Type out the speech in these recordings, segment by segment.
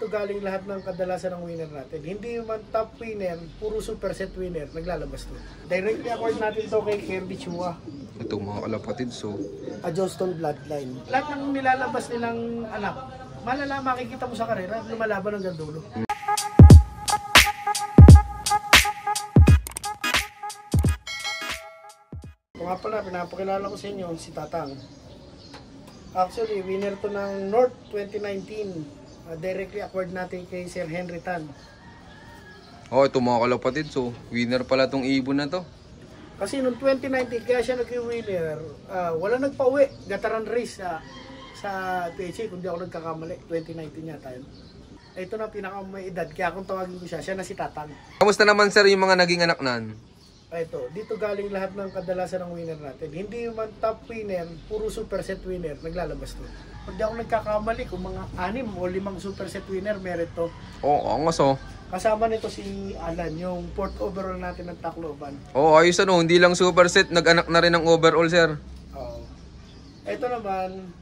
dito galing lahat ng kadalasan ng winner natin. Hindi man top winner, puro superset winner, naglalabas to. Directly acquired natin to kay Kirby Chua. Ito mga kalapatid, so A Johnston Bloodline. Lahat ng nilalabas nilang anak, makikita mo sa karera, lumalaban hanggang dulo. Kung nga pala, pinapakilala ko sa inyo si Tatang. Actually, winner to ng North 2019. Directly acquired natin kay Sir Henry Tan. oh, ito mga kalapatid, so winner pala tong ibon na to. Kasi noong 2019, kaya siya nag-winner, wala nagpa-uwi, gataran race sa PHA, kung di ako nagkakamali, 2019 yata yun. Ito na pinaka-may edad, kaya kung tawagin ko siya na si Tatang. Kamusta naman sir yung mga naging anak nan? Ito, dito galing lahat ng kadalasan ng winner natin. Hindi man top winner, puro superset winner, naglalabas to. Kung di ako nagkakamali, kung mga 6 o 5 superset winner, merit to. Oo, angas oh. Kasama nito si Alan, yung 4th overall natin ng Tacloban. Oo, ayos ano, hindi lang super set, nag-anak na rin ng overall sir. Oo. Ito naman,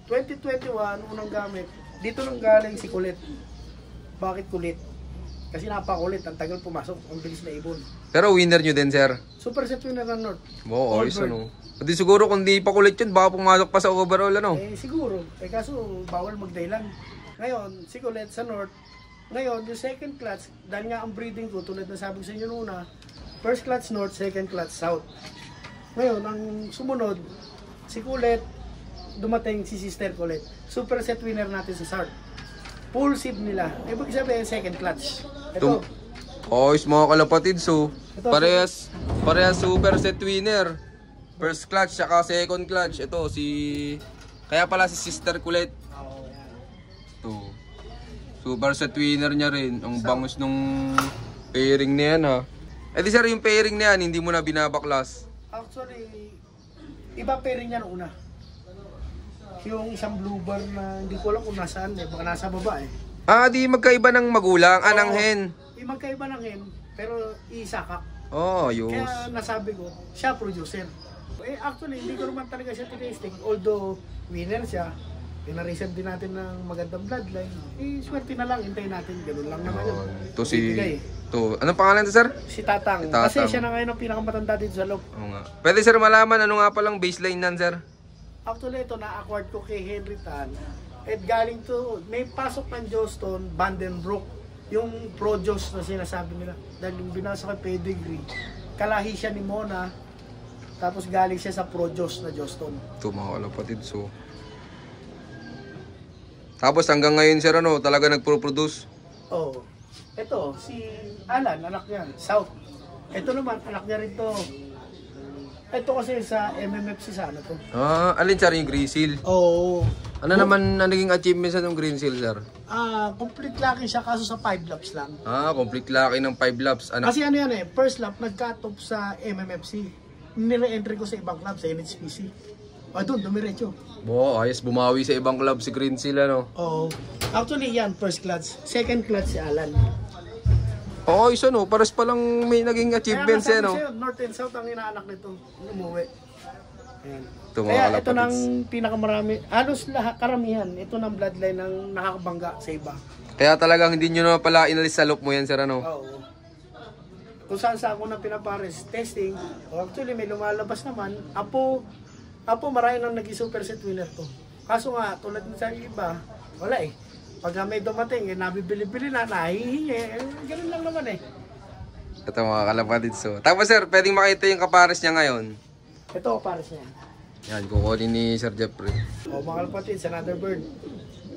2021, unang gamit. Dito nang galing si Kulit. Bakit Kulit? Kasi napakulit, ang tagal pumasok, ang bilis na ibon. Pero winner nyo din sir? Super set winner ng North. Oo, ayos ano. Hindi siguro kung di pa kulit yun, baka pumasok pa sa overall ano. Siguro. Kaso bawal magdaylan. Ngayon, si Kulit sa North. Ngayon, yung second clutch, dahil nga ang breeding ko, tulad na sabi ko sa inyo nuna, first clutch North, second clutch South. Ngayon, ang sumunod, si Kulit, dumating si Sister Kulit. Super set winner natin sa South. Full seed nila. Ibig sabihin, second clutch. Ito. Ayos mga kalapatid, so parehas super set winner. First clutch, saka second clutch. Ito, kaya pala si Sister Kulit. Ito. Super set winner niya rin. Ang bangus nung pairing na yan ha. Eh di sir, yung pairing na yan, hindi mo na binabaklas. Actually, iba pairing niya nung una. Yung isang blue bar na hindi ko alam kung nasaan eh. Baka nasa baba eh. Ah, di magkaiba ng magulang, ng hen. Di magkaiba ng hen, pero isakak. Oh, ayos. Kaya nasabi ko, siya producer. Actually, hindi ko naman talaga siya tinesting. Although, winner siya. Pinarisan din natin ng magandang bloodline. Swerte na lang, hintayin natin. Ganun lang naman yun. Ito anong pangalan to sir? Si Tatang. Kasi siya na ngayon ang pinakamatanda dito sa loob. Oo nga. Pwede sir malaman ano nga palang baseline nan sir? Actually, ito na-acquired ko kay Henry Tan. At galing to, may pasok ng Johnston, Vandenbroek. Yung Projos na sinasabi nila. Dahil yung binasa kay Pedigree, kalahi siya ni Mona. Tapos galing siya sa Projos na Johnston. Ito mga kalapatid, so. Tapos hanggang ngayon sir talaga nagpro-produce? Oo. Ito, si Alan, anak niya, South. Ito naman, anak niya rin to. Ito kasi sa MMFC sana to. Ah, alin sir yung green seal? Oo. Ano naman na naging achievement sa ng green seal sir? Complete lucky siya kaso sa 5 laps lang. Complete lucky ng 5 laps. Kasi ano yan first lap nag-cut off sa MMFC. Nire-entry ko sa ibang club, sa NHPC. Doon, dumiretso. Ayos, bumawi sa ibang club si green seal Oo. Actually yan, first clutch. Second clutch si Alan. Ayos paras palang may naging achievements North and South ang inaanak nito. Umuwi. Ayan. Kaya ito ng pinakamarami, halos lahat, karamihan, ito ng bloodline ng nakakabangga sa iba. Kaya talagang hindi nyo na pala inalis sa loop mo yan sir Oo. Kung saan ako na pinapares, testing, actually may lumalabas naman, Apo marami nang naging super set winner to. Kaso nga, tulad ng sa iba, wala eh. Pag may dumating, nabibili-bili na, nahihingi, ganun lang naman eh. Ito mga kalapatid, so. Tapos sir, pwedeng makita yung kapares niya ngayon. Ito, kapares niya. Yan, kukunin ni Sir Jeffrey. Mga kalapatid, sa another bird.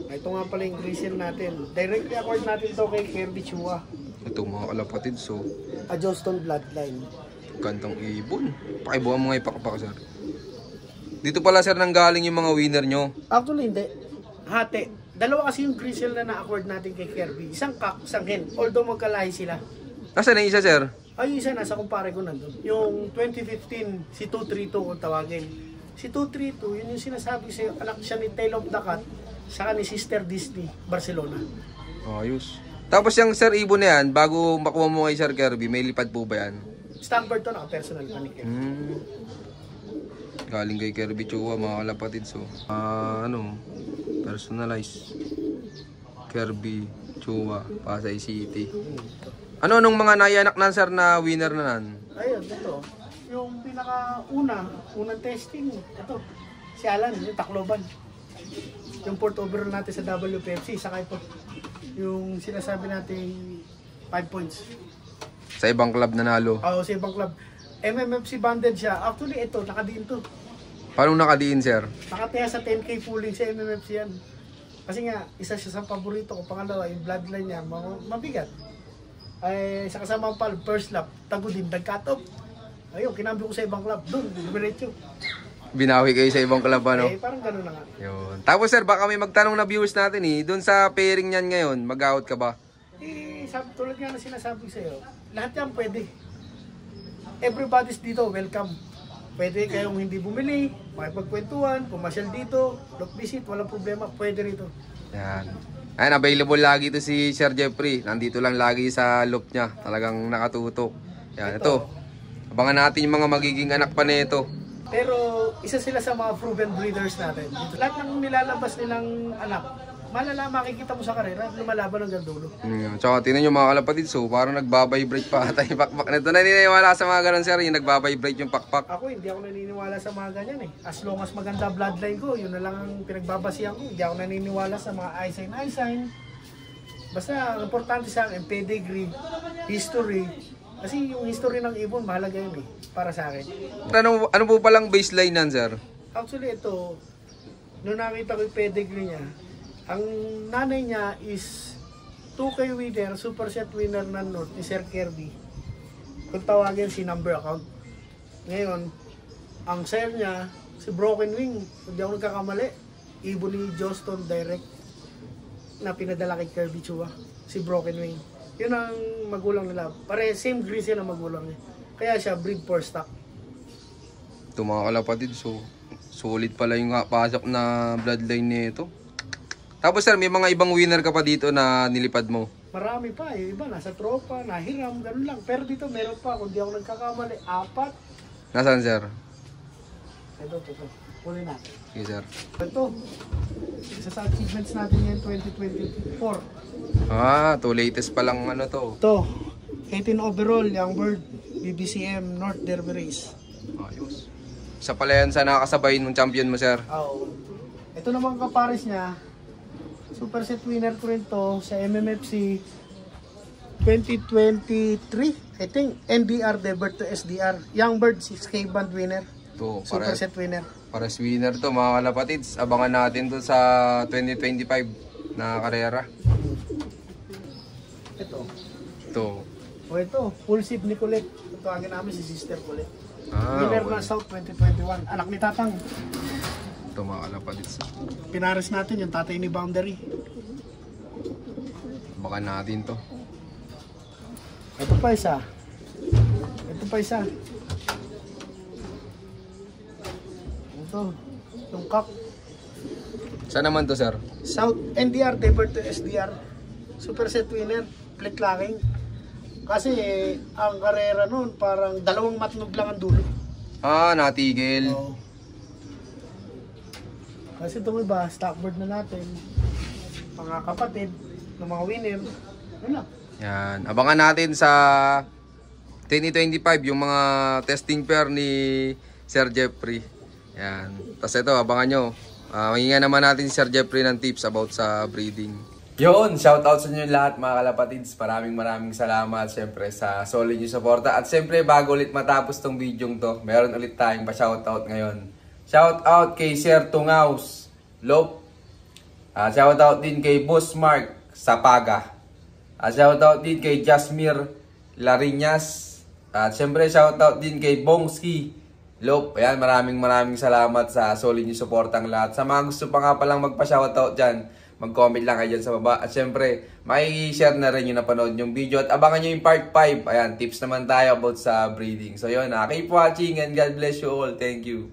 Ito nga pala yung grizzle natin. Directly acquired natin to kay Kirby Chua. Ito mga kalapatid, so. A Johnston Bloodline. Gandang ibon. Pakibuhan mo nga ipakapaka sir. Dito pala sir nanggaling yung mga winner nyo. Actually hindi. Hati. Dalawa kasi yung grizzle na na-acquired natin kay Kirby. Isang kak, isang hen. Although magkalahi sila. Nasaan ang isa sir? Ay, yung isa nasa kumpare ko nandun. Yung 2015, si 232 kung tawagin. Si 232, yun yung sinasabi sa'yo, anak siya ni Tail of the Cat, saka ni Sister Disney, Barcelona. Ayos. Tapos yung sir ibon na yan, bago makuha mo kay Sir Kirby, may lipad po ba yan? Standard to, naka-personal pa ni Kirby. Galing kay Kirby Chua, mga kalapatid. So, personalize. Kirby, Chua, Pasay City. Ano nung mga naianak nan sir na winner na nan? Ayun, ito. Yung unang testing, ito. Si Alan, yung Tacloban. Yung port overall natin sa WPFC, saka ito. Yung sinasabi natin 5 points. Sa ibang club nanalo. Oo, sa ibang club. MMFC banded siya. Actually, ito, nakadiin to. Paano nakadiin sir? Nakataya sa 10K pooling sa MMFC yan. Kasi nga, isa siya sa paborito ko. Pangalawa, yung bloodline niya, mabigat. Ay, sa kasamang pal, first lap, tago din, nag-cut off. Ayun, kinambi ko sa ibang club. Doon, dumiretso. Binawi kayo sa ibang club ano? Parang gano'n na nga. Yun. Tapos sir, baka may magtanong na viewers natin doon sa pairing niyan ngayon, mag-out ka ba? Tulad nga na sinasabi sa'yo, lahat yan pwede. Everybody's dito, welcome. Pwede kayong hindi bumili, makipagkwentuhan, pumasyal dito, look visit, walang problema, pwede rito. Yan. Ayan, available lagi to si Sir Jeffrey. Nandito lang lagi sa loop niya. Talagang nakatutok. Yan, ito. Abangan natin yung mga magiging anak pa nito. Pero isa sila sa mga proven breeders natin. Lahat ng nilalabas nilang anak, malala makikita mo sa karera, lumalaban hanggang dulo. Tsaka tinan nyo mga kalapatid, so parang nagbabibrate pa ata yung pakpak nito. Naniniwala sa mga ganun sir, yung nagbabibrate yung pakpak. Ako hindi ako naniniwala sa mga ganyan eh. As long as maganda bloodline ko, yun na lang ang pinagbabasihan ko. Hindi ako naniniwala sa mga eye sign. Basta ang importante sa akin, pedigree, history. Kasi yung history ng ibon, mahalaga yun eh, para sa akin. Ano po palang baseline nan sir? Actually ito, nung nakita ko yung pedigree niya, ang nanay niya is 2K winner, super set winner ng North ni Sir Kirby. Kung tawagin si number account. Ngayon, ang sire niya, si Broken Wing, hindi ako nagkakamali, ibon ni Joston direct na pinadala kay Kirby Chua, si Broken Wing. Yun ang magulang nila. Pare, same grease yan ang magulang niya. Kaya siya breed for stock. Ito mga kalapatid, so solid pala yung pasok na bloodline nito. Tapos sir, may mga ibang winner ka pa dito na nilipad mo? Marami pa eh. Iba, nasa tropa, nahiram, ganun lang. Pero dito meron pa, kung di ako nagkakamali, 4. Nasaan sir? Ito. Huli natin. Sige sir. Ito, isa sa achievements natin ngayon 2024. To latest pa lang ano to. Ito, 18 overall, young bird, BBCM North Derby Race. Ayos. Isa pala yan sa nakakasabay ng champion mo sir. Oo. Ito naman kapares niya, super set winner ko rin to sa MMFC 2023. I think NDR Debert to SDR. Young bird, 6K band winner. To, Super set winner. Pares winner to mga kalapatids. Abangan natin to sa 2025 na karera. Ito. Ito, full sip ni Colette. Ito agad namin si Sister Colette. Winner Okay. na South 2021. Anak ni Tatang. Ito mga kalapatids. Pinares natin yung tatay ni Boundary. Baka natin to. Ito pa isa. Ito, yung cup. Saan naman to sir? South NDR Debert to SDR. Super set winner. Plate locking. Kasi ang karera nun parang 2 matnog lang ang dulo. Natigil. Oo. Kasi itong iba, stockboard na natin. Mga kapatid, ng mga winner. Yun lang. Yan. Abangan natin sa 2025 yung mga testing pair ni Sir Jeffrey. Yan. Tapos ito, abangan nyo. Mahinga naman natin si Sir Jeffrey ng tips about sa breeding. Yun, shoutout sa inyo lahat mga kalapatids. Maraming salamat syempre sa solid yung suporta. At syempre bago ulit matapos tong video to, meron ulit tayong pa-shoutout ngayon. Shoutout kay Sir Tungaus Lop. Shoutout din kay Boss Mark Sapaga. Shoutout din kay Jasmir Lariñas. At syempre shoutout din kay Bongski Lop. Ayan, maraming salamat sa solid yung suportang lahat. Sa mga gusto pa nga palang magpa-shoutout dyan, mag-comment lang kayo dyan sa baba. At syempre, mai-share na rin yung napanood yung video. At abangan nyo yung part 5. Ayan, tips naman tayo about sa breeding. So yun, keep watching and God bless you all. Thank you.